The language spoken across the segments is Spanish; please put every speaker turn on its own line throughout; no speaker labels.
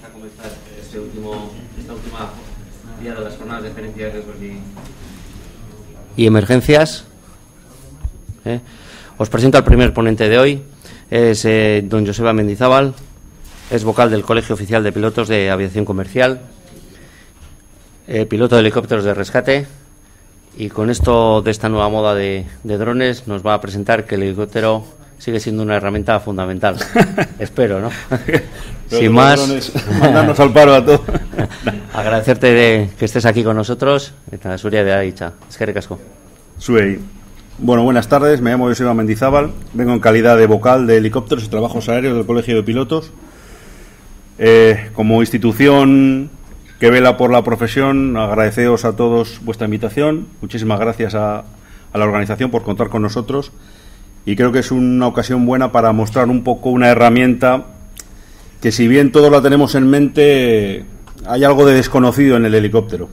a comenzar esta última día de las jornadas de gerencia de riesgos y emergencias. Os presento al primer ponente de hoy. Es don Joseba Mendizábal, es vocal del Colegio Oficial de Pilotos de Aviación Comercial, piloto de helicópteros de rescate, y con esto de esta nueva moda de drones nos va a presentar que el helicóptero sigue siendo una herramienta fundamental. Espero, ¿no? Sin más,
mandarnos al paro a todos.
Agradecerte que estés aquí con nosotros. Eta zurea da hitza. Eskerrik asko.
Zuei. Bueno, buenas tardes. Me llamo Joseba Mendizábal. Vengo en calidad de vocal de helicópteros y trabajos aéreos del Colegio de Pilotos. Como institución que vela por la profesión, agradeceros a todos vuestra invitación. Muchísimas gracias a la organización por contar con nosotros. Y creo que es una ocasión buena para mostrar un poco una herramienta que, si bien todos la tenemos en mente, hay algo de desconocido en el helicóptero.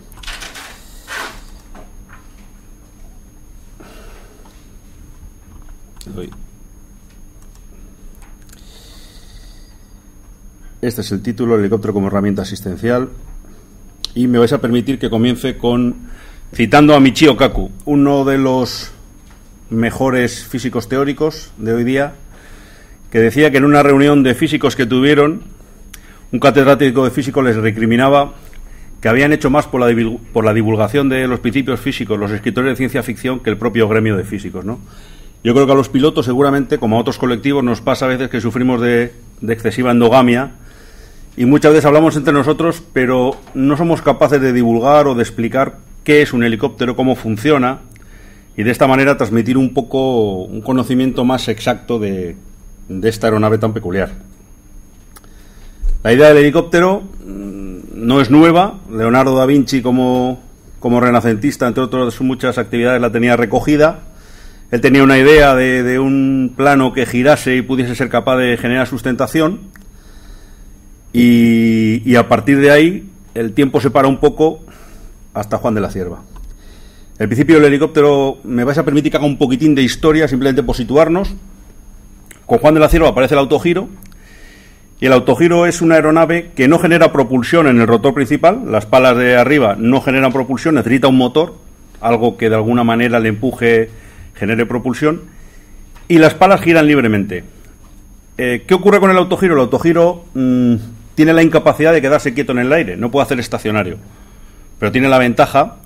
Este es el título, el helicóptero como herramienta asistencial. Y me vais a permitir que comience citando a Michio Kaku, uno de los mejores físicos teóricos de hoy día, que decía que en una reunión de físicos que tuvieron, un catedrático de físico les recriminaba que habían hecho más por la divulgación de los principios físicos los escritores de ciencia ficción que el propio gremio de físicos, ¿no? Yo creo que a los pilotos, seguramente, como a otros colectivos, nos pasa a veces que sufrimos de excesiva endogamia y muchas veces hablamos entre nosotros, pero no somos capaces de divulgar o de explicar qué es un helicóptero, cómo funciona, y de esta manera transmitir un poco un conocimiento más exacto de esta aeronave tan peculiar. La idea del helicóptero no es nueva. Leonardo da Vinci, como renacentista, entre otras muchas actividades, la tenía recogida. Él tenía una idea de un plano que girase y pudiese ser capaz de generar sustentación, y a partir de ahí el tiempo se para un poco hasta Juan de la Cierva. El principio del helicóptero, me vais a permitir que haga un poquitín de historia, simplemente por situarnos. Con Juan de la Cierva aparece el autogiro, y el autogiro es una aeronave que no genera propulsión en el rotor principal. Las palas de arriba no generan propulsión, necesita un motor, algo que de alguna manera le empuje, genere propulsión, y las palas giran libremente. ¿Qué ocurre con el autogiro? El autogiro tiene la incapacidad de quedarse quieto en el aire, no puede hacer estacionario, pero tiene la ventaja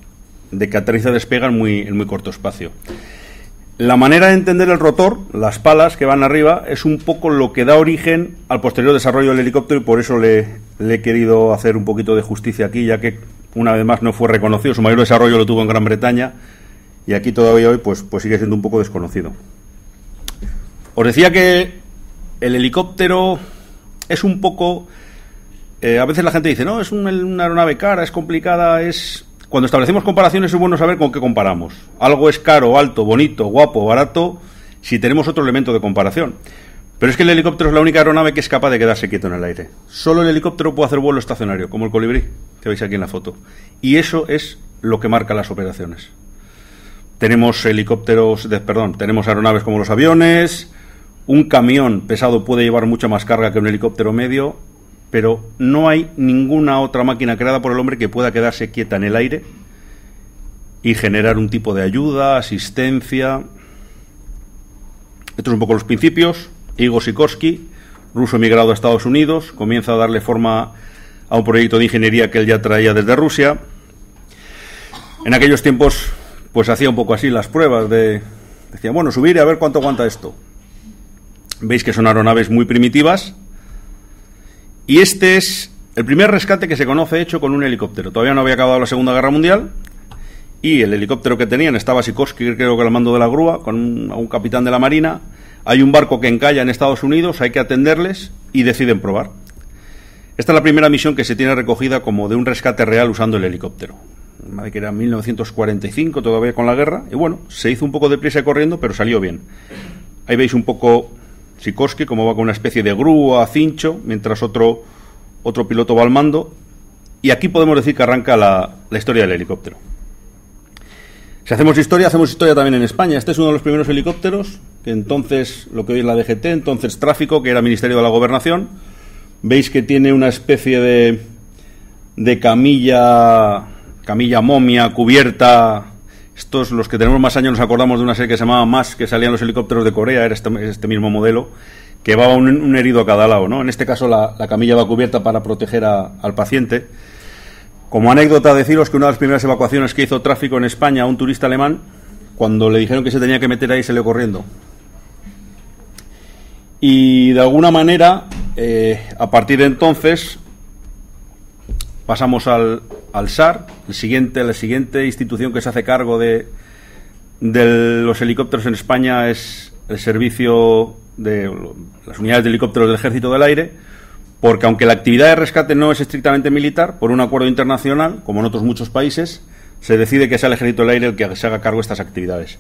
de que aterriza y despega en muy corto espacio. La manera de entender el rotor, las palas que van arriba, es un poco lo que da origen al posterior desarrollo del helicóptero, y por eso le he querido hacer un poquito de justicia aquí, ya que una vez más no fue reconocido. Su mayor desarrollo lo tuvo en Gran Bretaña, y aquí todavía hoy pues sigue siendo un poco desconocido. Os decía que el helicóptero es un poco... a veces la gente dice, no, es una aeronave cara, es complicada, Cuando establecemos comparaciones es bueno saber con qué comparamos. Algo es caro, alto, bonito, guapo, barato, si tenemos otro elemento de comparación. Pero es que el helicóptero es la única aeronave que es capaz de quedarse quieto en el aire. Solo el helicóptero puede hacer vuelo estacionario, como el colibrí, que veis aquí en la foto. Y eso es lo que marca las operaciones. Tenemos tenemos aeronaves como los aviones. Un camión pesado puede llevar mucha más carga que un helicóptero medio, pero no hay ninguna otra máquina creada por el hombre que pueda quedarse quieta en el aire y generar un tipo de ayuda, asistencia. Estos son un poco los principios. Igor Sikorsky, ruso emigrado a Estados Unidos, comienza a darle forma a un proyecto de ingeniería que él ya traía desde Rusia. En aquellos tiempos, pues hacía un poco así las pruebas decía, bueno, subir y a ver cuánto aguanta esto. Veis que son aeronaves muy primitivas. Y este es el primer rescate que se conoce hecho con un helicóptero. Todavía no había acabado la Segunda Guerra Mundial, y el helicóptero que tenían estaba Sikorsky, creo que al mando de la grúa, con un capitán de la Marina. Hay un barco que encalla en Estados Unidos, hay que atenderles y deciden probar. Esta es la primera misión que se tiene recogida como de un rescate real usando el helicóptero. Que era 1945, todavía con la guerra, y bueno, se hizo un poco de prisa y corriendo, pero salió bien. Ahí veis un poco Sikorsky como va con una especie de grúa, cincho, mientras otro piloto va al mando, y aquí podemos decir que arranca la historia del helicóptero. Si hacemos historia también en España. Este es uno de los primeros helicópteros, que entonces, lo que hoy es la DGT, entonces Tráfico, que era Ministerio de la Gobernación, Veis que tiene una especie de camilla momia, cubierta. Estos, los que tenemos más años, nos acordamos de una serie que se llamaba MASH, que salían los helicópteros de Corea, era este mismo modelo, que va un herido a cada lado, ¿no? En este caso la camilla va cubierta para proteger al paciente. Como anécdota, deciros que una de las primeras evacuaciones que hizo tráfico en España a un turista alemán, cuando le dijeron que se tenía que meter ahí, salió corriendo. Y de alguna manera, a partir de entonces, pasamos al SAR, la siguiente institución que se hace cargo de los helicópteros en España es el servicio de las unidades de helicópteros del Ejército del Aire, porque aunque la actividad de rescate no es estrictamente militar, por un acuerdo internacional, como en otros muchos países, se decide que sea el Ejército del Aire el que se haga cargo de estas actividades.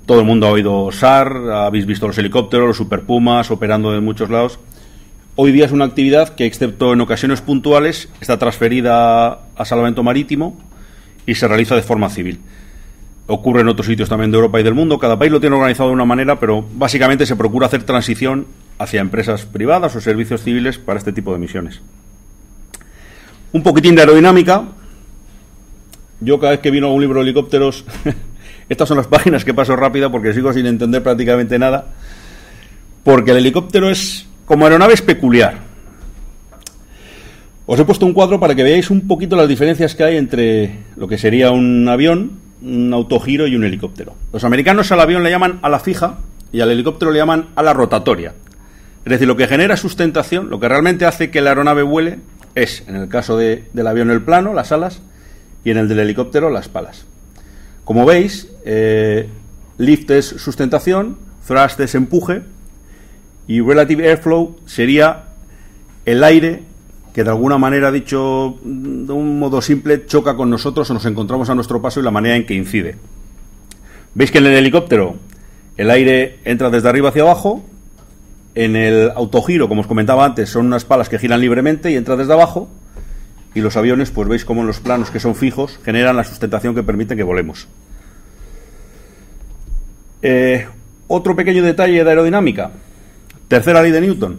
Todo el mundo ha oído SAR, habéis visto los helicópteros, los Super Pumas operando en muchos lados. Hoy día es una actividad que, excepto en ocasiones puntuales, está transferida a salvamento marítimo y se realiza de forma civil. Ocurre en otros sitios también de Europa y del mundo. Cada país lo tiene organizado de una manera, pero básicamente se procura hacer transición hacia empresas privadas o servicios civiles para este tipo de misiones. Un poquitín de aerodinámica. Yo cada vez que vino a un libro de helicópteros, estas son las páginas que paso rápida porque sigo sin entender prácticamente nada, porque el helicóptero es, como aeronave, es peculiar. Os he puesto un cuadro para que veáis un poquito las diferencias que hay entre lo que sería un avión, un autogiro y un helicóptero. Los americanos al avión le llaman ala fija y al helicóptero le llaman ala rotatoria. Es decir, lo que genera sustentación, lo que realmente hace que la aeronave vuele es, en el caso del avión, el plano, las alas, y en el del helicóptero, las palas. Como veis, lift es sustentación, thrust es empuje, y relative airflow sería el aire que, de alguna manera, dicho de un modo simple, choca con nosotros o nos encontramos a nuestro paso y la manera en que incide. Veis que en el helicóptero el aire entra desde arriba hacia abajo. En el autogiro, como os comentaba antes, son unas palas que giran libremente y entra desde abajo. Y los aviones, pues veis cómo en los planos que son fijos generan la sustentación que permite que volemos. Otro pequeño detalle de aerodinámica. Tercera ley de Newton.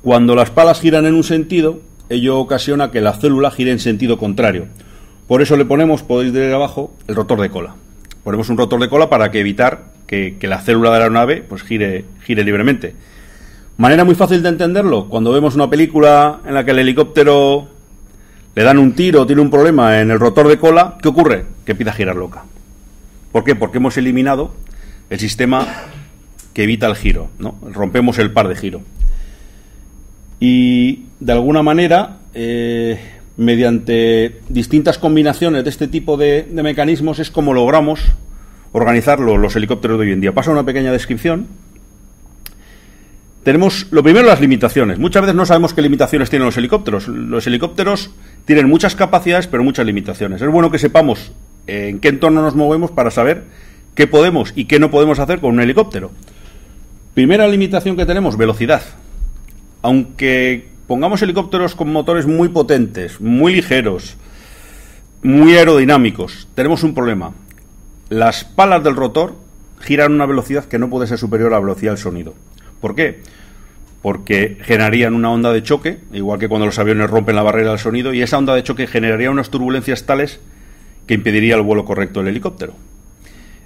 Cuando las palas giran en un sentido, ello ocasiona que la célula gire en sentido contrario. Por eso le ponemos, podéis ver abajo, el rotor de cola. Ponemos un rotor de cola para evitar que la célula de la aeronave pues gire libremente. Manera muy fácil de entenderlo: cuando vemos una película en la que el helicóptero le dan un tiro o tiene un problema en el rotor de cola, ¿qué ocurre? Que empieza a girar loca. ¿Por qué? Porque hemos eliminado el sistema que evita el giro, ¿no? Rompemos el par de giro. Y de alguna manera, mediante distintas combinaciones de este tipo de mecanismos, es como logramos organizar los helicópteros de hoy en día. Paso a una pequeña descripción. Tenemos, lo primero, las limitaciones. Muchas veces no sabemos qué limitaciones tienen los helicópteros. Los helicópteros tienen muchas capacidades, pero muchas limitaciones. Es bueno que sepamos en qué entorno nos movemos para saber qué podemos y qué no podemos hacer con un helicóptero. Primera limitación que tenemos: velocidad. Aunque pongamos helicópteros con motores muy potentes, muy ligeros, muy aerodinámicos, tenemos un problema. Las palas del rotor giran a una velocidad que no puede ser superior a la velocidad del sonido. ¿Por qué? Porque generarían una onda de choque, igual que cuando los aviones rompen la barrera del sonido, y esa onda de choque generaría unas turbulencias tales que impediría el vuelo correcto del helicóptero.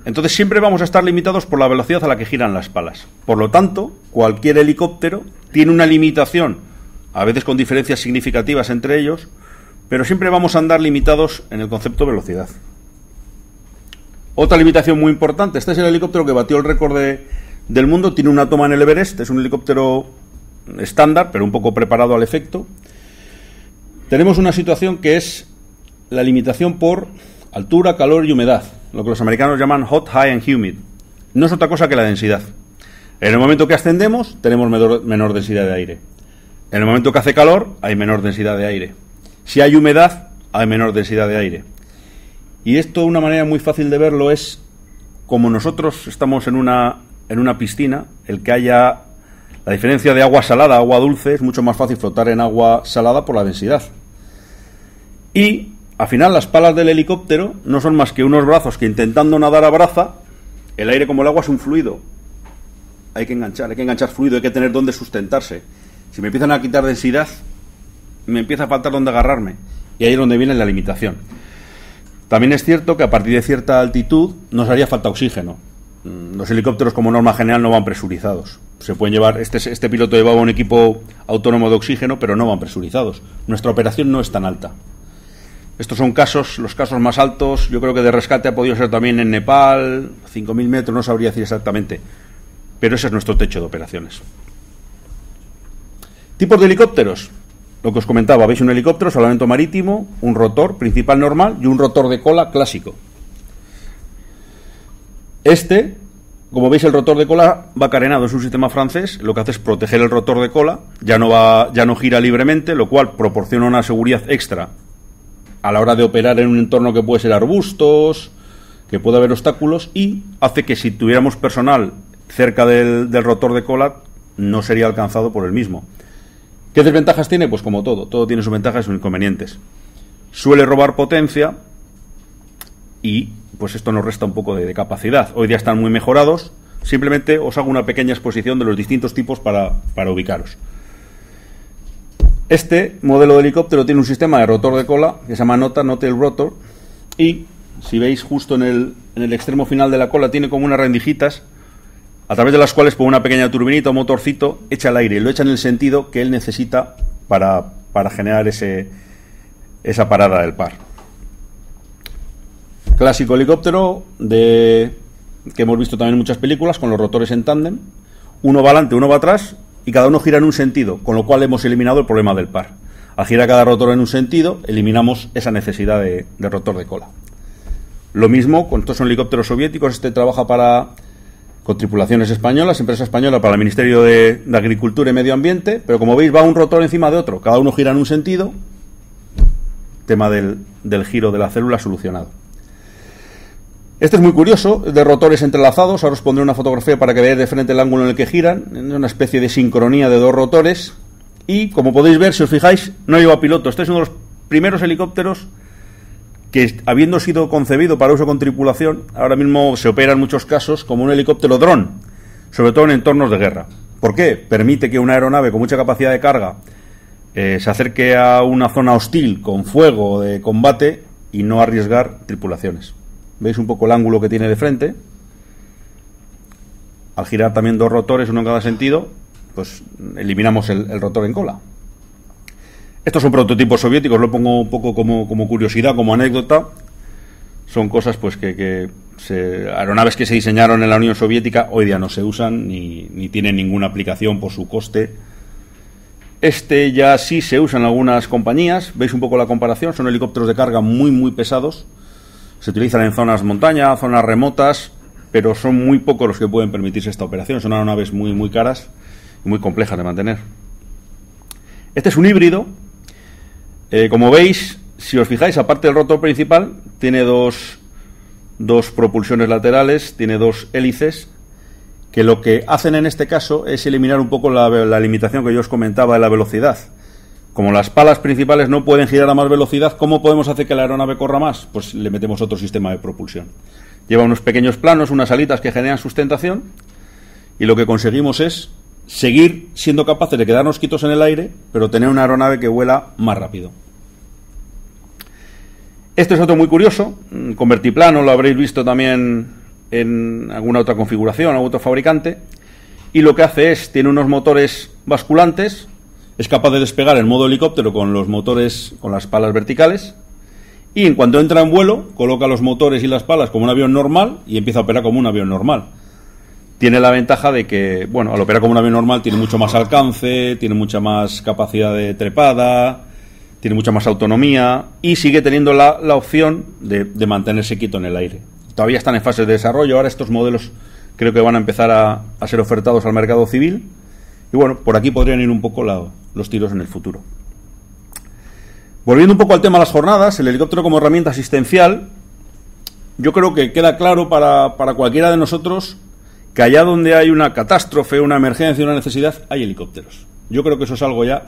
Entonces siempre vamos a estar limitados por la velocidad a la que giran las palas. Por lo tanto, cualquier helicóptero tiene una limitación, a veces con diferencias significativas entre ellos, pero siempre vamos a andar limitados en el concepto de velocidad. Otra limitación muy importante: este es el helicóptero que batió el récord del mundo, tiene una toma en el Everest, es un helicóptero estándar, pero un poco preparado al efecto. Tenemos una situación que es la limitación por altura, calor y humedad, lo que los americanos llaman hot, high and humid. No es otra cosa que la densidad. En el momento que ascendemos, tenemos menor densidad de aire. En el momento que hace calor, hay menor densidad de aire. Si hay humedad, hay menor densidad de aire. Y esto, una manera muy fácil de verlo es, como nosotros estamos en una piscina, el que haya la diferencia de agua salada a agua dulce, es mucho más fácil flotar en agua salada por la densidad. Y al final las palas del helicóptero no son más que unos brazos que, intentando nadar a braza, el aire, como el agua, es un fluido. Hay que enganchar fluido, hay que tener dónde sustentarse. Si me empiezan a quitar densidad, me empieza a faltar donde agarrarme. Y ahí es donde viene la limitación. También es cierto que a partir de cierta altitud nos haría falta oxígeno. Los helicópteros, como norma general, no van presurizados. Se pueden llevar, este piloto llevaba un equipo autónomo de oxígeno, pero no van presurizados. Nuestra operación no es tan alta. Estos son los casos más altos. Yo creo que de rescate ha podido ser también en Nepal, 5.000 metros, no sabría decir exactamente. Pero ese es nuestro techo de operaciones. Tipos de helicópteros. Lo que os comentaba, veis un helicóptero, salvamento marítimo, un rotor principal normal y un rotor de cola clásico. Como veis, el rotor de cola va carenado, es un sistema francés, lo que hace es proteger el rotor de cola, ya no gira libremente, lo cual proporciona una seguridad extra a la hora de operar en un entorno que puede ser arbustos, que puede haber obstáculos, y hace que si tuviéramos personal cerca del rotor de cola, no sería alcanzado por el mismo. ¿Qué desventajas tiene? Pues como todo tiene sus ventajas y sus inconvenientes. Suele robar potencia y pues esto nos resta un poco de capacidad. Hoy día están muy mejorados. Simplemente os hago una pequeña exposición de los distintos tipos para ubicaros. Este modelo de helicóptero tiene un sistema de rotor de cola que se llama no-tail rotor, y si veis justo en el extremo final de la cola tiene como unas rendijitas a través de las cuales por una pequeña turbinita o motorcito echa el aire y lo echa en el sentido que él necesita para generar esa parada del par. Clásico helicóptero que hemos visto también en muchas películas, con los rotores en tándem. Uno va adelante, uno va atrás y cada uno gira en un sentido, con lo cual hemos eliminado el problema del par. Al girar cada rotor en un sentido, eliminamos esa necesidad de rotor de cola. Lo mismo con estos son helicópteros soviéticos. Trabaja con tripulaciones españolas, empresa española para el Ministerio de Agricultura y Medio Ambiente, pero como veis va un rotor encima de otro, cada uno gira en un sentido. Tema del giro de la célula solucionado. Este es muy curioso, de rotores entrelazados. Ahora os pondré una fotografía para que veáis de frente el ángulo en el que giran, en una especie de sincronía de dos rotores. Y como podéis ver, si os fijáis, no lleva piloto. Este es uno de los primeros helicópteros que, habiendo sido concebido para uso con tripulación, ahora mismo se opera en muchos casos como un helicóptero dron, sobre todo en entornos de guerra. ¿Por qué? Permite que una aeronave con mucha capacidad de carga se acerque a una zona hostil con fuego de combate y no arriesgar tripulaciones. ¿Veis un poco el ángulo que tiene de frente? Al girar también dos rotores, uno en cada sentido, pues eliminamos el rotor en cola. Estos son prototipos soviéticos, lo pongo un poco como curiosidad, como anécdota. Son cosas pues aeronaves que se diseñaron en la Unión Soviética, hoy día no se usan ni tienen ninguna aplicación por su coste. Este ya sí se usa en algunas compañías. Veis un poco la comparación, son helicópteros de carga muy pesados. Se utilizan en zonas montaña, zonas remotas, pero son muy pocos los que pueden permitirse esta operación. Son aeronaves muy caras y muy complejas de mantener. Este es un híbrido. Como veis, si os fijáis, aparte del rotor principal, tiene dos propulsiones laterales, tiene dos hélices, que lo que hacen en este caso es eliminar un poco la limitación que yo os comentaba de la velocidad. Como las palas principales no pueden girar a más velocidad, ¿cómo podemos hacer que la aeronave corra más? Pues le metemos otro sistema de propulsión. Lleva unos pequeños planos, unas alitas que generan sustentación, y lo que conseguimos es seguir siendo capaces de quedarnos quietos en el aire, pero tener una aeronave que vuela más rápido. Este es otro muy curioso, convertiplano, lo habréis visto también en alguna otra configuración, algún otro fabricante, y lo que hace es, tiene unos motores basculantes, es capaz de despegar en modo helicóptero con los motores, con las palas verticales, y en cuanto entra en vuelo, coloca los motores y las palas como un avión normal y empieza a operar como un avión normal. Tiene la ventaja de que, al operar como un avión normal tiene mucho más alcance, tiene mucha más capacidad de trepada, tiene mucha más autonomía y sigue teniendo la opción de mantenerse quieto en el aire. Todavía están en fase de desarrollo. Ahora estos modelos creo que van a empezar a ser ofertados al mercado civil. Y por aquí podrían ir un poco los tiros en el futuro. Volviendo un poco al tema de las jornadas, el helicóptero como herramienta asistencial, yo creo que queda claro para cualquiera de nosotros que allá donde hay una catástrofe, una emergencia, una necesidad, hay helicópteros. Yo creo que eso es algo ya.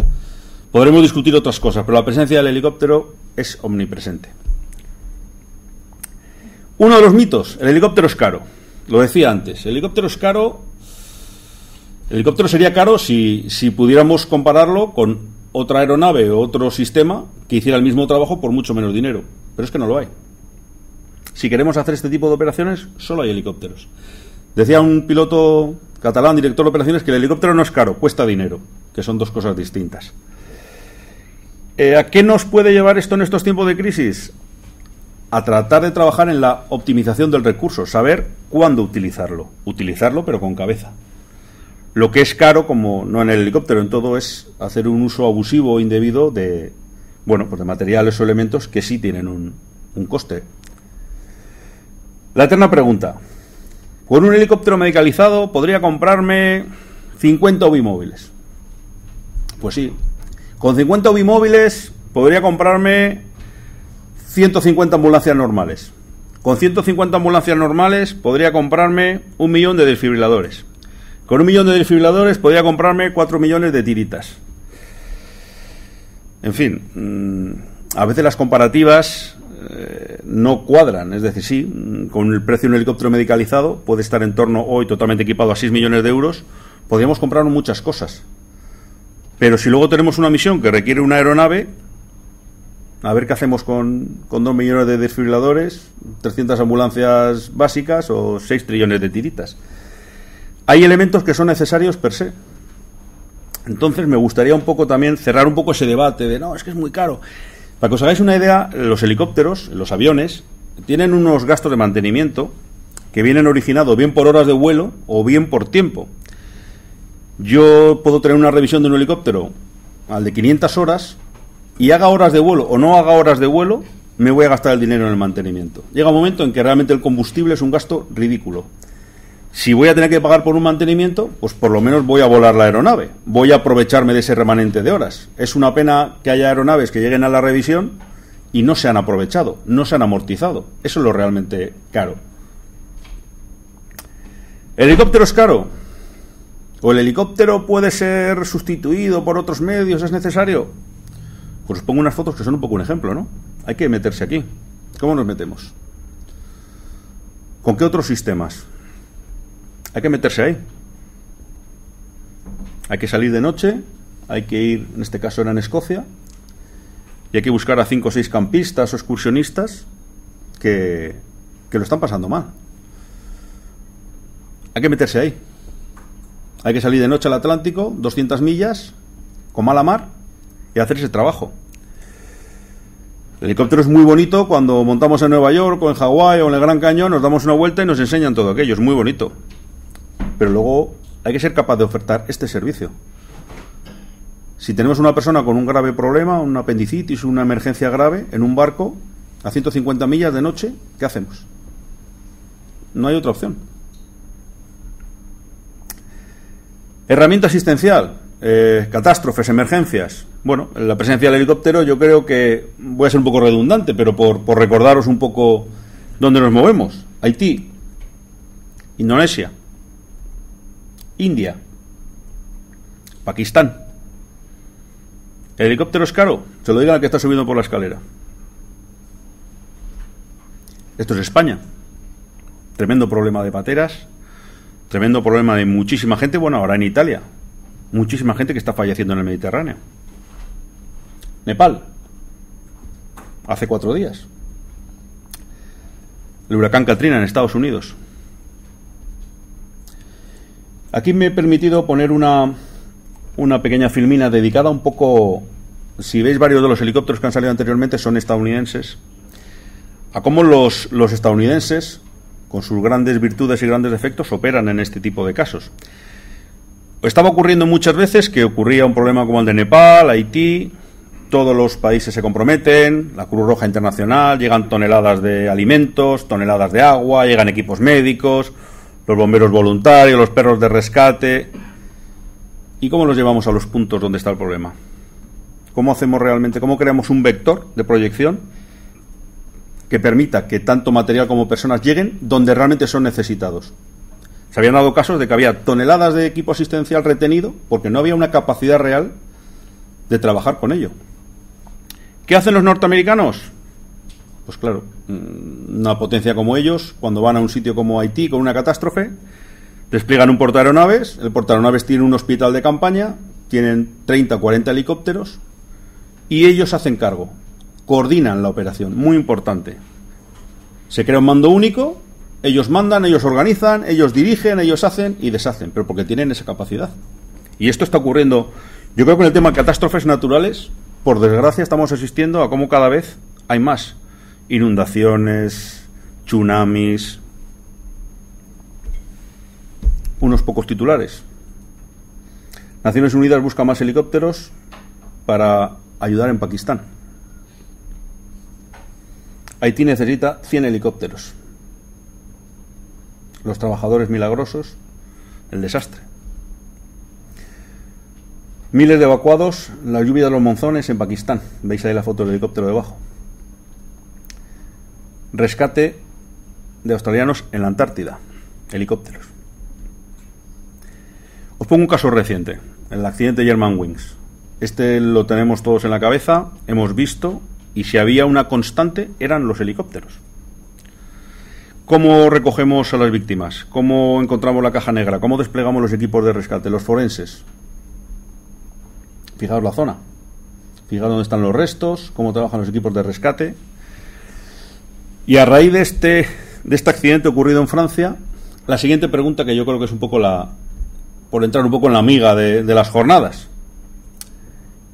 Podremos discutir otras cosas, pero la presencia del helicóptero es omnipresente. Uno de los mitos, el helicóptero es caro. Lo decía antes, el helicóptero es caro El helicóptero sería caro si pudiéramos compararlo con otra aeronave o otro sistema que hiciera el mismo trabajo por mucho menos dinero. Pero es que no lo hay. Si queremos hacer este tipo de operaciones, solo hay helicópteros. Decía un piloto catalán, director de operaciones, que el helicóptero no es caro, cuesta dinero, que son dos cosas distintas. ¿A qué nos puede llevar esto en estos tiempos de crisis? A tratar de trabajar en la optimización del recurso, saber cuándo utilizarlo. Utilizarlo, pero con cabeza. Lo que es caro, como no en el helicóptero, en todo, es hacer un uso abusivo o indebido de, bueno, pues de materiales o elementos que sí tienen un coste. La eterna pregunta. Con un helicóptero medicalizado podría comprarme 50 ubimóviles. Pues sí. Con 50 ubimóviles podría comprarme 150 ambulancias normales. Con 150 ambulancias normales podría comprarme 1 millón de desfibriladores. Con 1 millón de desfibriladores podría comprarme 4 millones de tiritas. En fin, a veces las comparativas no cuadran. Es decir, sí, con el precio de un helicóptero medicalizado puede estar en torno, hoy totalmente equipado, a 6 millones de euros. Podríamos comprar muchas cosas. Pero si luego tenemos una misión que requiere una aeronave, a ver qué hacemos con 2 millones de desfibriladores, 300 ambulancias básicas o 6 trillones de tiritas. Hay elementos que son necesarios per se. Entonces me gustaría un poco también cerrar un poco ese debate de no, es que es muy caro. Para que os hagáis una idea, los helicópteros, los aviones, tienen unos gastos de mantenimiento que vienen originados bien por horas de vuelo o bien por tiempo. Yo puedo tener una revisión de un helicóptero al de 500 horas y haga horas de vuelo o no haga horas de vuelo, me voy a gastar el dinero en el mantenimiento. Llega un momento en que realmente el combustible es un gasto ridículo. Si voy a tener que pagar por un mantenimiento, pues por lo menos voy a volar la aeronave. Voy a aprovecharme de ese remanente de horas. Es una pena que haya aeronaves que lleguen a la revisión y no se han aprovechado, no se han amortizado. Eso es lo realmente caro. ¿El helicóptero es caro? ¿O el helicóptero puede ser sustituido por otros medios? ¿Es necesario? Pues os pongo unas fotos que son un poco un ejemplo, ¿no? Hay que meterse aquí. ¿Cómo nos metemos? ¿Con qué otros sistemas? Hay que meterse ahí. Hay que salir de noche, hay que ir, en este caso era en Escocia, y hay que buscar a 5 o 6 campistas o excursionistas que lo están pasando mal. Hay que meterse ahí. Hay que salir de noche al Atlántico, 200 millas, con mala mar, y hacer ese trabajo. El helicóptero es muy bonito cuando montamos en Nueva York o en Hawái o en el Gran Cañón, nos damos una vuelta y nos enseñan todo aquello, es muy bonito. Pero luego hay que ser capaz de ofertar este servicio. Si tenemos una persona con un grave problema, una apendicitis, una emergencia grave, en un barco, a 150 millas de noche, ¿qué hacemos? No hay otra opción. Herramienta asistencial, catástrofes, emergencias. Bueno, la presencia del helicóptero yo creo que, voy a ser un poco redundante, pero por recordaros un poco dónde nos movemos. Haití, Indonesia, India, Pakistán. ¿El helicóptero es caro? Se lo digan al que está subiendo por la escalera. Esto es España. Tremendo problema de pateras, tremendo problema de muchísima gente, bueno, ahora en Italia, muchísima gente que está falleciendo en el Mediterráneo. Nepal, hace 4 días. El huracán Katrina en Estados Unidos. Aquí me he permitido poner una pequeña filmina dedicada un poco, si veis varios de los helicópteros que han salido anteriormente son estadounidenses, a cómo los estadounidenses, con sus grandes virtudes y grandes defectos, operan en este tipo de casos. Estaba ocurriendo muchas veces que ocurría un problema como el de Nepal, Haití, todos los países se comprometen, la Cruz Roja Internacional, llegan toneladas de alimentos, toneladas de agua, llegan equipos médicos, los bomberos voluntarios, los perros de rescate. ¿Y cómo los llevamos a los puntos donde está el problema? ¿Cómo hacemos realmente, cómo creamos un vector de proyección que permita que tanto material como personas lleguen donde realmente son necesitados? Se habían dado casos de que había toneladas de equipo asistencial retenido porque no había una capacidad real de trabajar con ello. ¿Qué hacen los norteamericanos? Pues claro, una potencia como ellos, cuando van a un sitio como Haití con una catástrofe, Despliegan un portaaeronaves, el portaaeronaves tiene un hospital de campaña, tienen 30 o 40 helicópteros y ellos hacen cargo, coordinan la operación, muy importante. Se crea un mando único, ellos mandan, ellos organizan, ellos dirigen, ellos hacen y deshacen, pero porque tienen esa capacidad. Y esto está ocurriendo, yo creo que en el tema de catástrofes naturales, por desgracia estamos asistiendo a cómo cada vez hay más inundaciones, tsunamis, unos pocos titulares. Naciones Unidas busca más helicópteros para ayudar en Pakistán. Haití necesita 100 helicópteros. Los trabajadores milagrosos, el desastre. Miles de evacuados, la lluvia de los monzones en Pakistán. Veis ahí la foto del helicóptero debajo. Rescate de australianos en la Antártida. Helicópteros. Os pongo un caso reciente, el accidente Germanwings. Este lo tenemos todos en la cabeza, hemos visto, y si había una constante eran los helicópteros. ¿Cómo recogemos a las víctimas? ¿Cómo encontramos la caja negra? ¿Cómo desplegamos los equipos de rescate? Los forenses. Fijaos la zona. Fijaos dónde están los restos, cómo trabajan los equipos de rescate. Y a raíz de este accidente ocurrido en Francia, la siguiente pregunta, que yo creo que es un poco por entrar un poco en la miga de las jornadas.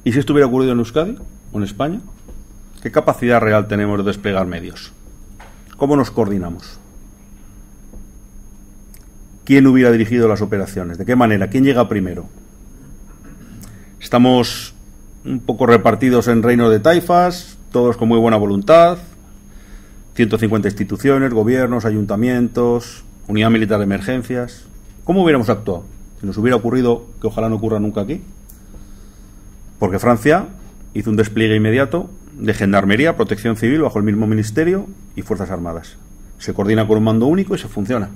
¿Y si esto hubiera ocurrido en Euskadi o en España? ¿Qué capacidad real tenemos de desplegar medios? ¿Cómo nos coordinamos? ¿Quién hubiera dirigido las operaciones? ¿De qué manera? ¿Quién llega primero? Estamos un poco repartidos en reino de taifas, todos con muy buena voluntad, 150 instituciones, gobiernos, ayuntamientos, unidad militar de emergencias. ¿Cómo hubiéramos actuado? Si nos hubiera ocurrido, que ojalá no ocurra nunca aquí, porque Francia hizo un despliegue inmediato de gendarmería, protección civil bajo el mismo ministerio y fuerzas armadas. Se coordina con un mando único y se funciona.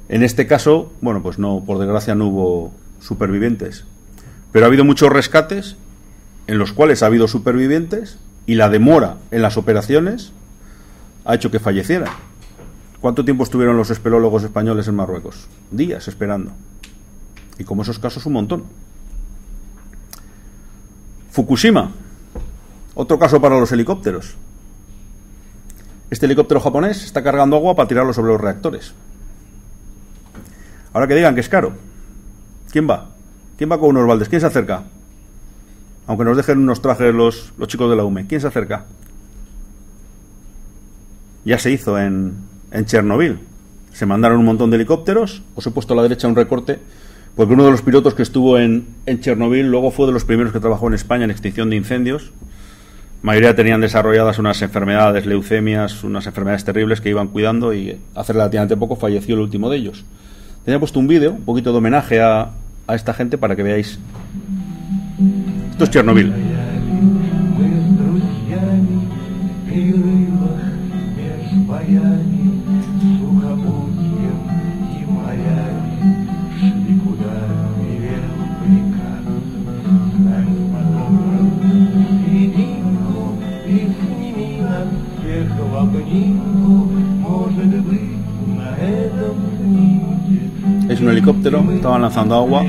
En este caso, bueno, pues no, por desgracia no hubo supervivientes, pero ha habido muchos rescates en los cuales ha habido supervivientes y la demora en las operaciones ha hecho que fallecieran. ¿Cuánto tiempo estuvieron los espeleólogos españoles en Marruecos? Días esperando. Y como esos casos, un montón. Fukushima, otro caso para los helicópteros. Este helicóptero japonés está cargando agua para tirarlo sobre los reactores. Ahora que digan que es caro, ¿quién va? ¿Quién va con unos baldes? ¿Quién se acerca? Aunque nos dejen unos trajes los chicos de la UME, ¿quién se acerca? Ya se hizo en Chernobyl. Se mandaron un montón de helicópteros. Os he puesto a la derecha un recorte, porque uno de los pilotos que estuvo en Chernobyl luego fue de los primeros que trabajó en España en extinción de incendios. La mayoría tenían desarrolladas unas enfermedades, leucemias, unas enfermedades terribles que iban cuidando, y hace relativamente poco falleció el último de ellos. Tenía puesto un vídeo, un poquito de homenaje a esta gente para que veáis. Esto es Chernobyl. Es un helicóptero, estaban lanzando agua,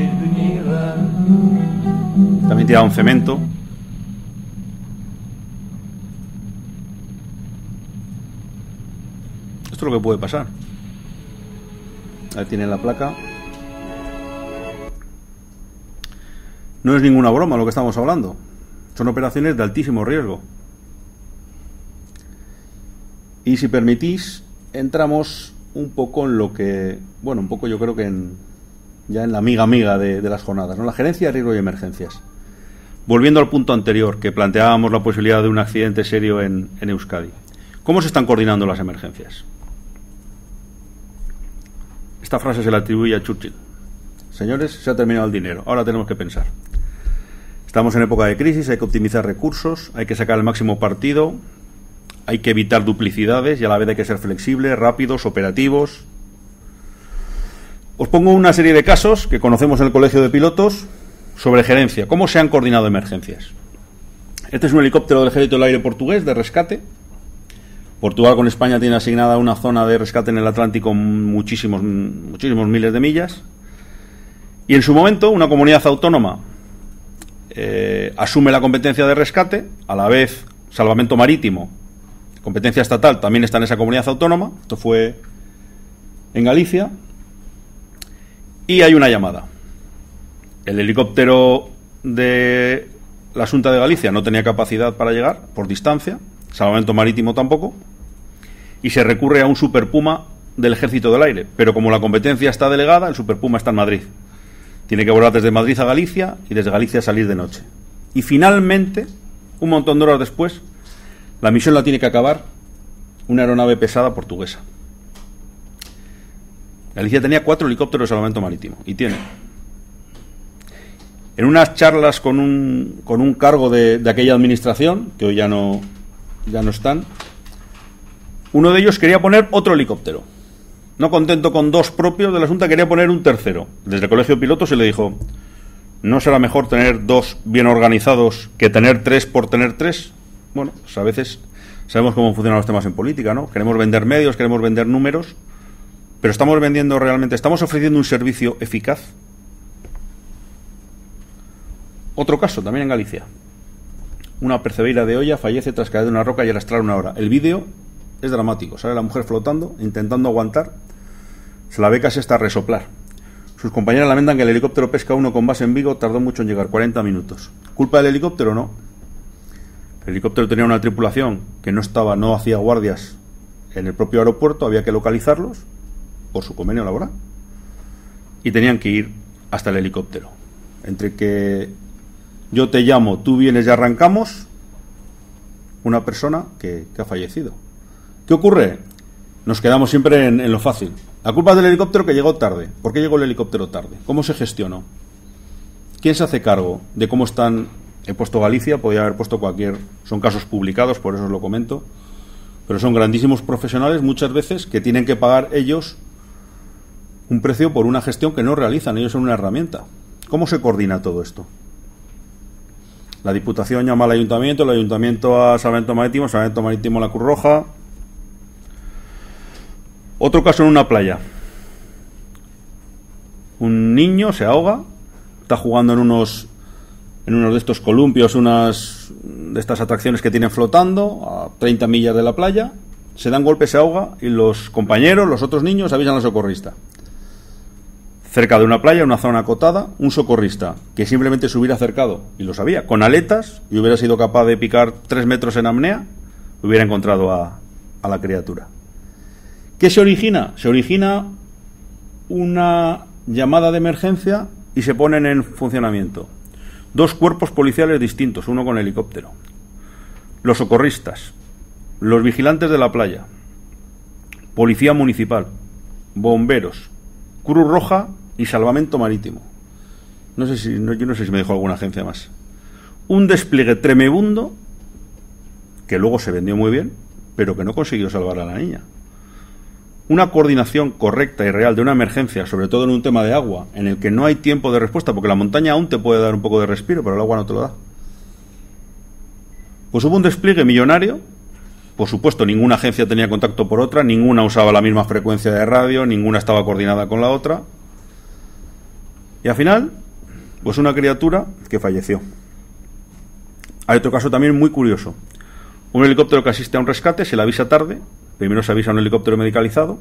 también tiraban cemento. Esto es lo que puede pasar. Ahí tienen la placa. No es ninguna broma lo que estamos hablando. Son operaciones de altísimo riesgo. Y si permitís, entramos un poco en lo que, bueno, un poco yo creo que ya en la miga de las jornadas, ¿no? La gerencia de riesgo y emergencias. Volviendo al punto anterior, que planteábamos la posibilidad de un accidente serio en Euskadi. ¿Cómo se están coordinando las emergencias? Esta frase se la atribuye a Churchill. Señores, se ha terminado el dinero, ahora tenemos que pensar. Estamos en época de crisis, hay que optimizar recursos, hay que sacar el máximo partido, hay que evitar duplicidades y a la vez hay que ser flexibles, rápidos, operativos. Os pongo una serie de casos que conocemos en el Colegio de Pilotos sobre gerencia. ¿Cómo se han coordinado emergencias? Este es un helicóptero del Ejército del Aire portugués de rescate. Portugal con España tiene asignada una zona de rescate en el Atlántico muchísimos miles de millas. Y en su momento una comunidad autónoma asume la competencia de rescate, a la vez salvamento marítimo, competencia estatal, también está en esa comunidad autónoma. Esto fue en Galicia. Y hay una llamada. El helicóptero de la Xunta de Galicia no tenía capacidad para llegar por distancia, salvamento marítimo tampoco, y se recurre a un Super Puma del Ejército del Aire, pero como la competencia está delegada, el Super Puma está en Madrid. Tiene que volar desde Madrid a Galicia y desde Galicia salir de noche. Y finalmente, un montón de horas después, la misión la tiene que acabar una aeronave pesada portuguesa. Galicia tenía 4 helicópteros de salvamento marítimo, y tiene. En unas charlas con un cargo de aquella administración, que hoy ya no están, uno de ellos quería poner otro helicóptero. No contento con 2 propios de la Xunta, quería poner un tercero. Desde el Colegio de Pilotos se le dijo: ¿no será mejor tener 2 bien organizados que tener 3 por tener 3? Bueno, pues a veces sabemos cómo funcionan los temas en política, ¿no? Queremos vender medios, queremos vender números, pero ¿estamos vendiendo realmente? ¿Estamos ofreciendo un servicio eficaz? Otro caso, también en Galicia. Una percebeira de olla fallece tras caer de una roca y arrastrar una hora. El vídeo es dramático. Sale la mujer flotando, intentando aguantar. Se la ve casi hasta resoplar. Sus compañeras lamentan que el helicóptero Pesca 1 con base en Vigo tardó mucho en llegar, 40 minutos. ¿Culpa del helicóptero? No. El helicóptero tenía una tripulación que no hacía guardias en el propio aeropuerto, había que localizarlos por su convenio laboral. Y tenían que ir hasta el helicóptero. Entre que yo te llamo, tú vienes y arrancamos, una persona que ha fallecido. ¿Qué ocurre? Nos quedamos siempre en lo fácil. La culpa es del helicóptero que llegó tarde. ¿Por qué llegó el helicóptero tarde? ¿Cómo se gestionó? ¿Quién se hace cargo de cómo están? He puesto Galicia, podría haber puesto cualquier... Son casos publicados, por eso os lo comento. Pero son grandísimos profesionales, muchas veces, que tienen que pagar ellos un precio por una gestión que no realizan. Ellos son una herramienta. ¿Cómo se coordina todo esto? La Diputación llama al Ayuntamiento, el Ayuntamiento a Salvamento Marítimo, Salvamento Marítimo a la Cruz Roja. Otro caso en una playa. Un niño se ahoga, está jugando en unos de estos columpios, unas de estas atracciones que tienen flotando a 30 millas de la playa. Se da un golpe, se ahoga y los compañeros, los otros niños, avisan al socorrista. Cerca de una playa, una zona acotada, un socorrista que simplemente se hubiera acercado, y lo sabía, con aletas, y hubiera sido capaz de picar 3 metros en apnea, hubiera encontrado a la criatura. ¿Qué se origina? Se origina una llamada de emergencia y se ponen en funcionamiento 2 cuerpos policiales distintos, uno con helicóptero. Los socorristas, los vigilantes de la playa, policía municipal, bomberos, Cruz Roja y Salvamento Marítimo. Yo no sé si me dejó alguna agencia más. Un despliegue tremebundo que luego se vendió muy bien, pero que no consiguió salvar a la niña. Una coordinación correcta y real de una emergencia, sobre todo en un tema de agua, en el que no hay tiempo de respuesta, porque la montaña aún te puede dar un poco de respiro, pero el agua no te lo da. Pues hubo un despliegue millonario. Por supuesto, ninguna agencia tenía contacto por otra, ninguna usaba la misma frecuencia de radio, ninguna estaba coordinada con la otra. Y al final, pues una criatura que falleció. Hay otro caso también muy curioso. Un helicóptero que asiste a un rescate, se le avisa tarde. Primero se avisa a un helicóptero medicalizado.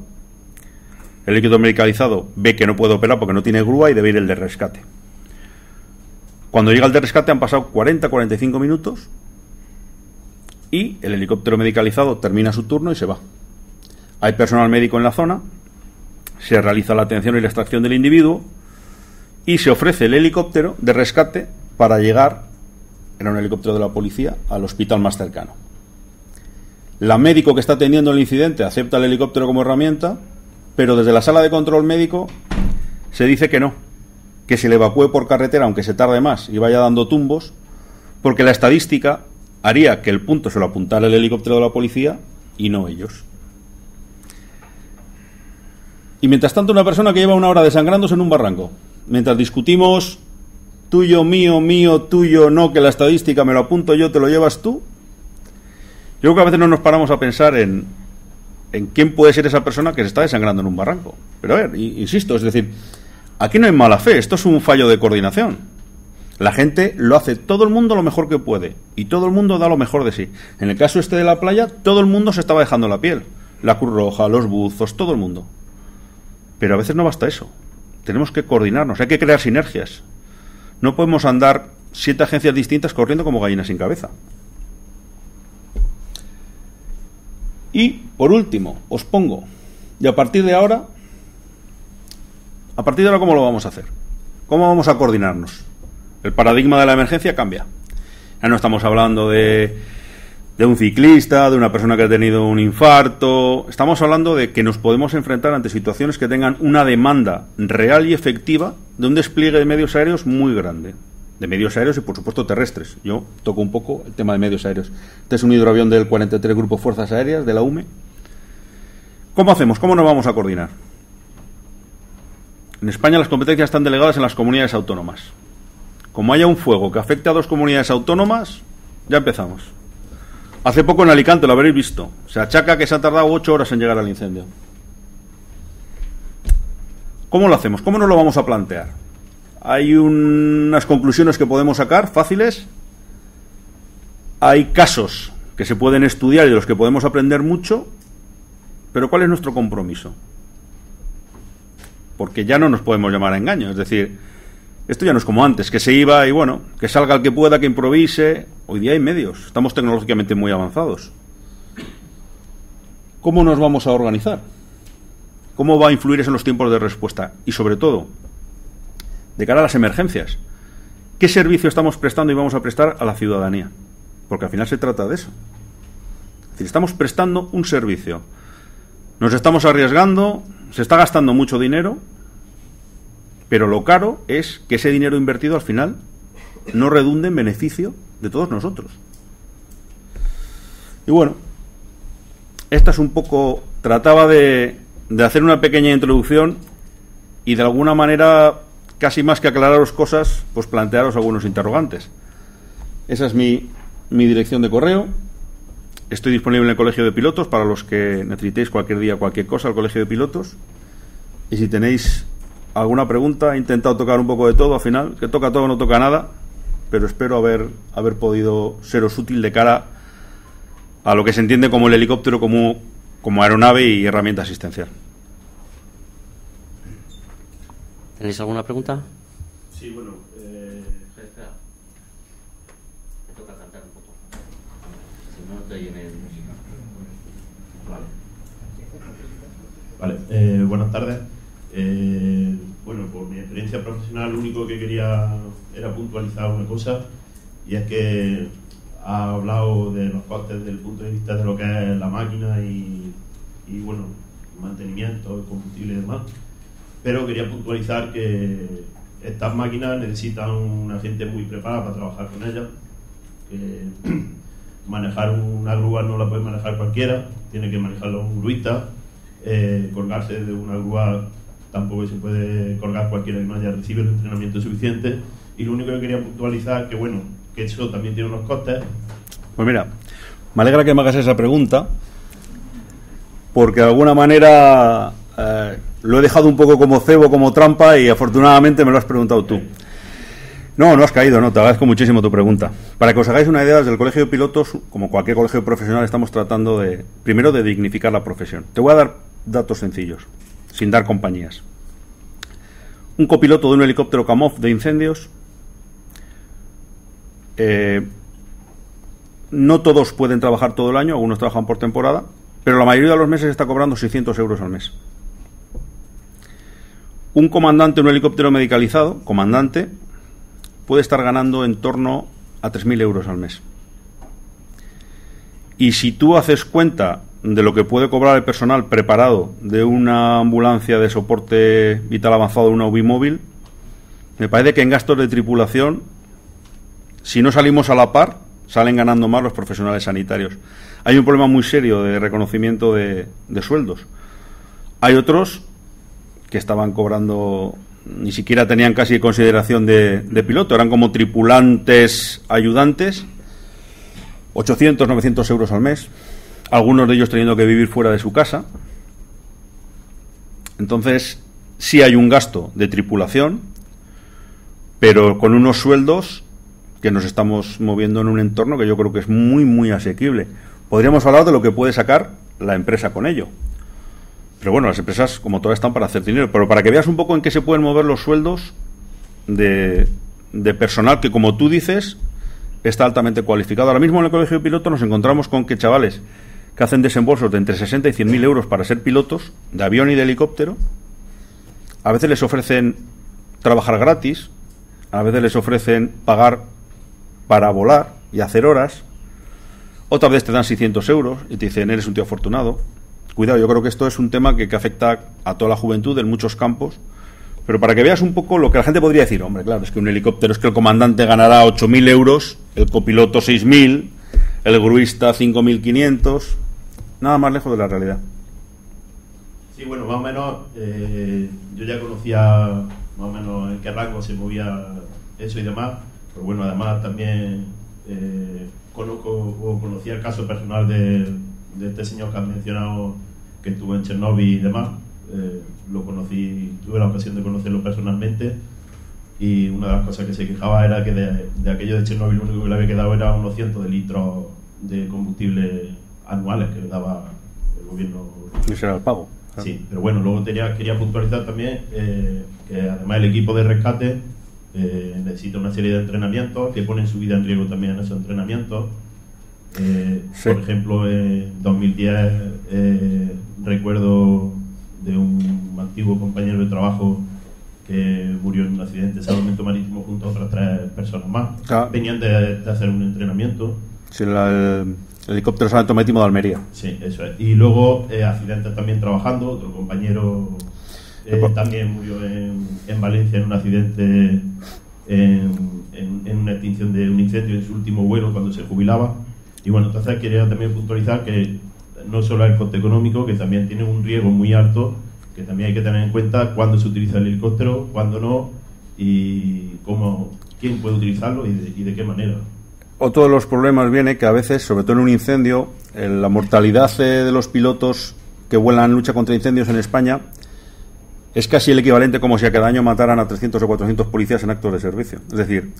El helicóptero medicalizado ve que no puede operar porque no tiene grúa y debe ir el de rescate. Cuando llega el de rescate han pasado 40-45 minutos y el helicóptero medicalizado termina su turno y se va. Hay personal médico en la zona, se realiza la atención y la extracción del individuo y se ofrece el helicóptero de rescate para llegar, era un helicóptero de la policía, al hospital más cercano. La médico que está atendiendo el incidente acepta el helicóptero como herramienta, pero desde la sala de control médico se dice que no, que se le evacúe por carretera aunque se tarde más y vaya dando tumbos, porque la estadística haría que el punto se lo apuntara el helicóptero de la policía y no ellos. Y mientras tanto una persona que lleva 1 hora desangrándose en un barranco, mientras discutimos tuyo, mío, mío, tuyo, no, que la estadística me lo apunto yo, te lo llevas tú, creo que a veces no nos paramos a pensar en quién puede ser esa persona que se está desangrando en un barranco. Pero a ver, insisto, es decir, aquí no hay mala fe, esto es un fallo de coordinación. La gente lo hace, todo el mundo lo mejor que puede, y todo el mundo da lo mejor de sí. En el caso este de la playa, todo el mundo se estaba dejando la piel. La Cruz Roja, los buzos, todo el mundo. Pero a veces no basta eso. Tenemos que coordinarnos, hay que crear sinergias. No podemos andar 7 agencias distintas corriendo como gallinas sin cabeza. Y, por último, os pongo, y a partir de ahora, ¿cómo lo vamos a hacer? ¿Cómo vamos a coordinarnos? El paradigma de la emergencia cambia. Ya no estamos hablando de un ciclista, de una persona que ha tenido un infarto. Estamos hablando de que nos podemos enfrentar ante situaciones que tengan una demanda real y efectiva de un despliegue de medios aéreos muy grande. De medios aéreos y, por supuesto, terrestres. Yo toco un poco el tema de medios aéreos. Este es un hidroavión del 43 Grupo Fuerzas Aéreas, de la UME. ¿Cómo hacemos? ¿Cómo nos vamos a coordinar? En España las competencias están delegadas en las comunidades autónomas. Como haya un fuego que afecte a 2 comunidades autónomas, ya empezamos. Hace poco en Alicante, lo habréis visto, se achaca que se ha tardado 8 horas en llegar al incendio. ¿Cómo lo hacemos? ¿Cómo nos lo vamos a plantear? Hay unas conclusiones que podemos sacar, fáciles. Hay casos que se pueden estudiar y de los que podemos aprender mucho. Pero ¿cuál es nuestro compromiso? Porque ya no nos podemos llamar a engaño. Es decir, esto ya no es como antes, que se iba y bueno, que salga el que pueda, que improvise. Hoy día hay medios, estamos tecnológicamente muy avanzados. ¿Cómo nos vamos a organizar? ¿Cómo va a influir eso en los tiempos de respuesta? Y sobre todo, de cara a las emergencias, ¿qué servicio estamos prestando y vamos a prestar a la ciudadanía? Porque al final se trata de eso. Es decir, estamos prestando un servicio. Nos estamos arriesgando, se está gastando mucho dinero, pero lo caro es que ese dinero invertido al final no redunde en beneficio de todos nosotros. Y bueno, esta es un poco, trataba de hacer una pequeña introducción y de alguna manera, casi más que aclararos cosas, pues plantearos algunos interrogantes. Esa es mi dirección de correo. Estoy disponible en el Colegio de Pilotos para los que necesitéis cualquier día, cualquier cosa, al Colegio de Pilotos. Y si tenéis alguna pregunta, he intentado tocar un poco de todo al final, que toca todo, no toca nada, pero espero haber podido seros útil de cara a lo que se entiende como el helicóptero, como aeronave y herramienta asistencial.
¿Tenéis alguna pregunta?
Sí, bueno.
Espera. Me toca cantar un poco. Si no, no te oyen en música.
Vale. Buenas tardes. Bueno, por mi experiencia profesional, lo único que quería era puntualizar una cosa, y es que ha hablado de los costes desde el punto de vista de lo que es la máquina y bueno, mantenimiento, combustible y demás. Pero quería puntualizar que estas máquinas necesitan una gente muy preparada para trabajar con ellas. Que manejar una grúa no la puede manejar cualquiera, tiene que manejarlo un gruista. Colgarse de una grúa tampoco se puede colgar cualquiera que no haya recibido el entrenamiento suficiente. Y lo único que quería puntualizar que bueno, que eso también tiene unos costes.
Pues mira, me alegra que me hagas esa pregunta, porque de alguna manera lo he dejado un poco como cebo, como trampa, y afortunadamente me lo has preguntado tú. No has caído, te agradezco muchísimo tu pregunta. Para que os hagáis una idea, desde el Colegio de Pilotos, como cualquier colegio profesional, estamos tratando primero de dignificar la profesión. Te voy a dar datos sencillos, sin dar compañías. Un copiloto de un helicóptero Kamov de incendios, no todos pueden trabajar todo el año, algunos trabajan por temporada, pero la mayoría de los meses está cobrando 600 euros al mes. Un comandante de un helicóptero medicalizado, puede estar ganando en torno a 3.000 euros al mes. Y si tú haces cuenta de lo que puede cobrar el personal preparado de una ambulancia de soporte vital avanzado, de una UBI móvil, me parece que en gastos de tripulación, si no salimos a la par, salen ganando más los profesionales sanitarios. Hay un problema muy serio de reconocimiento de sueldos. Hay otros que estaban cobrando, ni siquiera tenían casi consideración de piloto, eran como tripulantes ayudantes, 800, 900 euros al mes, algunos de ellos teniendo que vivir fuera de su casa. Entonces, sí hay un gasto de tripulación, pero con unos sueldos que nos estamos moviendo en un entorno que yo creo que es muy, muy asequible. Podríamos hablar de lo que puede sacar la empresa con ello. Pero bueno, las empresas como todas están para hacer dinero. Pero para que veas un poco en qué se pueden mover los sueldos de personal que, como tú dices, está altamente cualificado. Ahora mismo en el colegio de pilotos nos encontramos con que chavales que hacen desembolsos de entre 60 y 100.000 euros para ser pilotos de avión y de helicóptero, a veces les ofrecen trabajar gratis, a veces les ofrecen pagar para volar y hacer horas, otras veces te dan 600 euros y te dicen eres un tío afortunado. Cuidado, yo creo que esto es un tema que afecta a toda la juventud en muchos campos, pero para que veas un poco lo que la gente podría decir, hombre, claro, es que un helicóptero es que el comandante ganará 8.000 euros, el copiloto 6.000, el gruista 5.500, nada más lejos de la realidad.
Sí, bueno, más o menos yo ya conocía más o menos en qué rango se movía eso y demás, pero bueno, además también conocía el caso personal de este señor que has mencionado, que estuvo en Chernóbil y demás. Lo conocí, tuve la ocasión de conocerlo personalmente, y una de las cosas que se quejaba era que de aquello de Chernóbil lo único que le había quedado era unos cientos de litros de combustible anuales que le daba el gobierno.
Ese era el pago.
Sí, pero bueno, luego quería puntualizar también que además el equipo de rescate necesita una serie de entrenamientos que ponen su vida en riesgo también en esos entrenamientos. Sí. Por ejemplo, en 2010 recuerdo de un antiguo compañero de trabajo que murió en un accidente de salvamento marítimo junto a otras 3 personas más. Venían de hacer un entrenamiento.
Sí, el helicóptero salvamento marítimo de Almería.
Sí, eso es. Y luego accidentes también trabajando. Otro compañero también murió en Valencia en un accidente, en una extinción de un incendio en su último vuelo cuando se jubilaba. Y bueno, entonces quería también puntualizar que no solo el coste económico, que también tiene un riesgo muy alto, que también hay que tener en cuenta cuándo se utiliza el helicóptero, cuándo no, y quién puede utilizarlo y de qué manera.
Otro de los problemas viene que a veces, sobre todo en un incendio, la mortalidad de los pilotos que vuelan en lucha contra incendios en España es casi el equivalente como si a cada año mataran a 300 o 400 policías en actos de servicio. Es decir,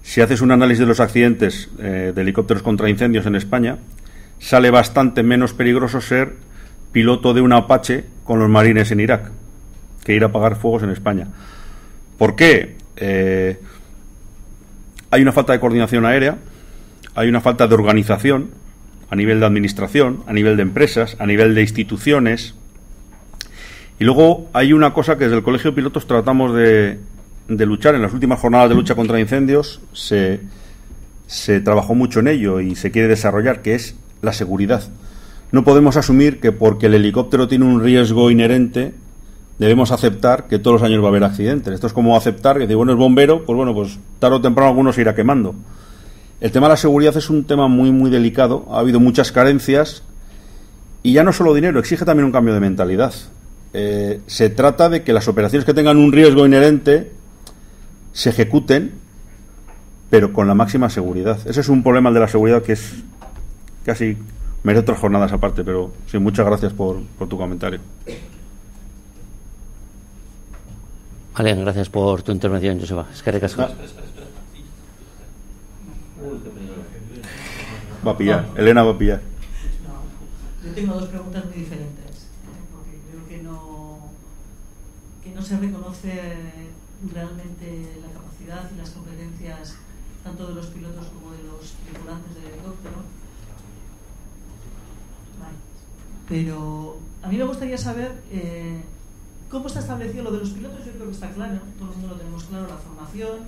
si haces un análisis de los accidentes de helicópteros contra incendios en España, sale bastante menos peligroso ser piloto de un Apache con los marines en Irak que ir a apagar fuegos en España. ¿Por qué? Hay una falta de coordinación aérea, hay una falta de organización a nivel de administración, a nivel de empresas, a nivel de instituciones. Y luego hay una cosa que desde el Colegio de Pilotos tratamos de luchar. En las últimas jornadas de lucha contra incendios se trabajó mucho en ello y se quiere desarrollar, que es la seguridad. No podemos asumir que porque el helicóptero tiene un riesgo inherente debemos aceptar que todos los años va a haber accidentes. Esto es como aceptar que, bueno, es bombero, pues bueno, pues tarde o temprano alguno se irá quemando. El tema de la seguridad es un tema muy, muy delicado. Ha habido muchas carencias y ya no solo dinero, exige también un cambio de mentalidad. Se trata de que las operaciones que tengan un riesgo inherente se ejecuten, pero con la máxima seguridad. Ese es un problema de la seguridad que es casi merece otras jornadas aparte, pero sí, muchas gracias por tu comentario.
Vale, gracias por tu intervención, Joseba. Es que recasco.
Va a pillar, Elena va a pillar.
No, yo tengo 2 preguntas muy diferentes, porque creo que no se reconoce realmente la capacidad y las competencias tanto de los pilotos como de los tripulantes del helicóptero. Vale. Pero a mí me gustaría saber cómo está establecido lo de los pilotos. Yo creo que está claro, todo el mundo lo tenemos claro, la formación,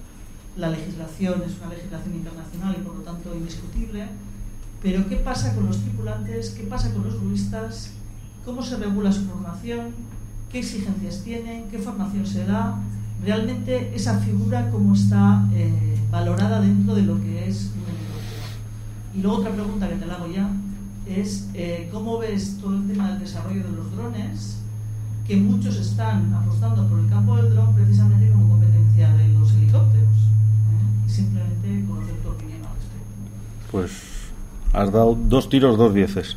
la legislación es una legislación internacional y por lo tanto indiscutible. Pero ¿qué pasa con los tripulantes? ¿Qué pasa con los gruistas? ¿Cómo se regula su formación? ¿Qué exigencias tienen? ¿Qué formación se da? Realmente esa figura cómo está valorada dentro de lo que es un helicóptero. Y luego otra pregunta que te la hago ya es ¿cómo ves todo el tema del desarrollo de los drones? Que muchos están apostando por el campo del dron precisamente como competencia de los helicópteros. Y simplemente conocer tu opinión al respecto.
Pues Has dado 2 tiros, 2 dieces.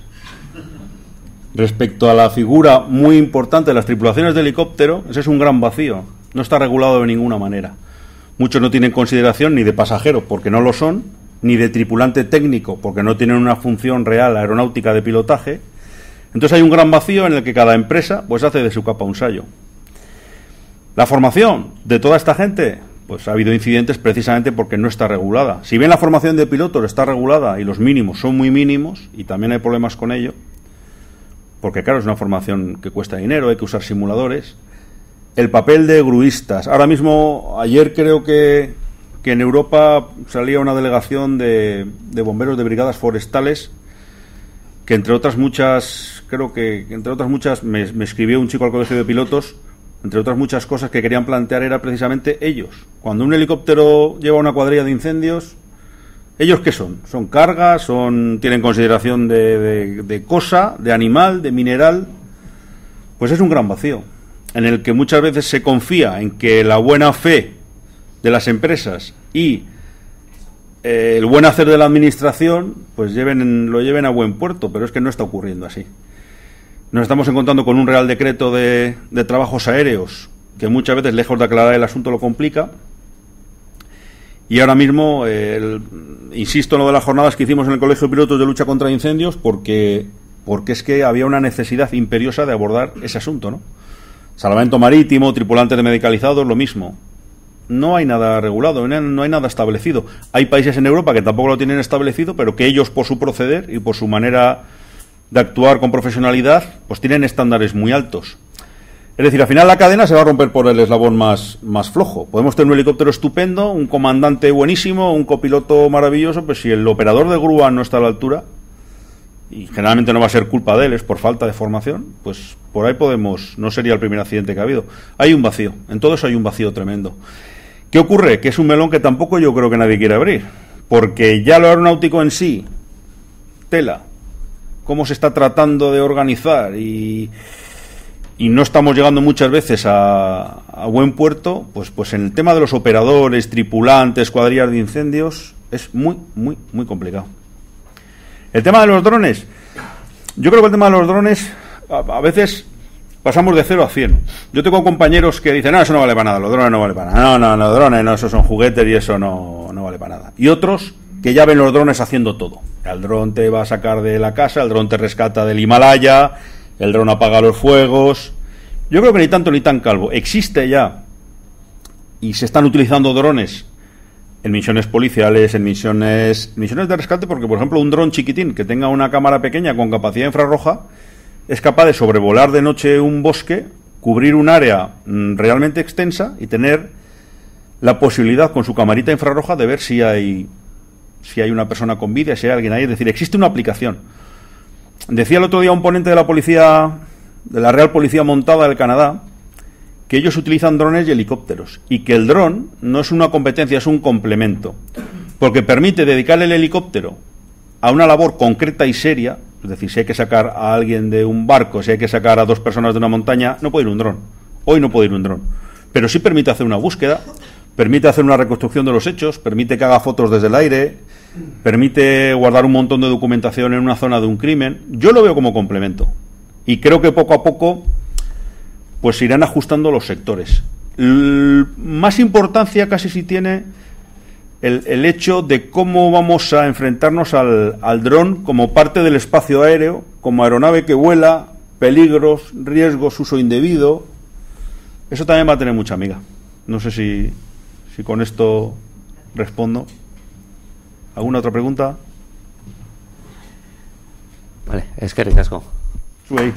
Respecto a la figura muy importante de las tripulaciones de helicóptero, ese es un gran vacío. No está regulado de ninguna manera. Muchos no tienen consideración ni de pasajero, porque no lo son, ni de tripulante técnico, porque no tienen una función real aeronáutica de pilotaje. Entonces hay un gran vacío en el que cada empresa pues hace de su capa un sayo. La formación de toda esta gente, pues ha habido incidentes precisamente porque no está regulada. Si bien la formación de pilotos está regulada y los mínimos son muy mínimos, y también hay problemas con ello, porque claro, es una formación que cuesta dinero, hay que usar simuladores. El papel de gruistas. Ahora mismo, ayer creo que en Europa salía una delegación de bomberos de brigadas forestales que entre otras muchas, me escribió un chico al colegio de pilotos, entre otras muchas cosas que querían plantear era precisamente ellos. Cuando un helicóptero lleva una cuadrilla de incendios, ¿ellos qué son? ¿Son cargas? ¿Tienen consideración de cosa, de animal, de mineral? Pues es un gran vacío, en el que muchas veces se confía en que la buena fe de las empresas y el buen hacer de la administración pues lo lleven a buen puerto, pero es que no está ocurriendo así. Nos estamos encontrando con un Real Decreto de trabajos aéreos que muchas veces, lejos de aclarar el asunto, lo complica. Y ahora mismo, insisto en lo de las jornadas que hicimos en el Colegio de Pilotos de Lucha contra Incendios, porque es que había una necesidad imperiosa de abordar ese asunto, ¿no? Salvamento marítimo, tripulantes de medicalizados, lo mismo. No hay nada regulado, no hay nada establecido. Hay países en Europa que tampoco lo tienen establecido, pero que ellos, por su proceder y por su manera de actuar con profesionalidad, pues tienen estándares muy altos. Es decir, al final la cadena se va a romper por el eslabón más flojo. Podemos tener un helicóptero estupendo, un comandante buenísimo, un copiloto maravilloso, pues si el operador de grúa no está a la altura, y generalmente no va a ser culpa de él, es por falta de formación, pues por ahí no sería el primer accidente que ha habido. Hay un vacío, en todo eso hay un vacío tremendo. ¿Qué ocurre? Que es un melón que tampoco yo creo que nadie quiere abrir, porque ya lo aeronáutico en sí, tela, cómo se está tratando de organizar y no estamos llegando muchas veces a buen puerto, pues en el tema de los operadores, tripulantes, cuadrillas de incendios, es muy complicado. El tema de los drones, yo creo que el tema de los drones, a veces pasamos de 0 a 100. Yo tengo compañeros que dicen, no, eso no vale para nada, los drones no valen para nada. No, los drones no, esos son juguetes y eso no vale para nada. Y otros que ya ven los drones haciendo todo. El dron te va a sacar de la casa, el dron te rescata del Himalaya, el dron apaga los fuegos. Yo creo que ni tanto ni tan calvo. Existe ya y se están utilizando drones en misiones policiales, en misiones de rescate, porque por ejemplo un dron chiquitín que tenga una cámara pequeña con capacidad infrarroja es capaz de sobrevolar de noche un bosque, cubrir un área realmente extensa y tener la posibilidad con su camarita infrarroja de ver si hay una persona con vida, si hay alguien ahí. Es decir, existe una aplicación. Decía el otro día un ponente de la policía, de la Real Policía Montada del Canadá, que ellos utilizan drones y helicópteros, y que el dron no es una competencia, es un complemento, porque permite dedicar el helicóptero a una labor concreta y seria. Es decir, si hay que sacar a alguien de un barco, si hay que sacar a 2 personas de una montaña, no puede ir un dron. Hoy no puede ir un dron. Pero sí permite hacer una búsqueda, permite hacer una reconstrucción de los hechos, permite que haga fotos desde el aire, permite guardar un montón de documentación en una zona de un crimen. Yo lo veo como complemento. Y creo que poco a poco pues se irán ajustando los sectores. Más importancia casi sí tiene el hecho de cómo vamos a enfrentarnos al dron como parte del espacio aéreo, como aeronave que vuela, peligros, riesgos, uso indebido. Eso también va a tener mucha amiga. No sé si con esto respondo. ¿Alguna otra pregunta?
Vale, es que ricasco.
Sube ahí.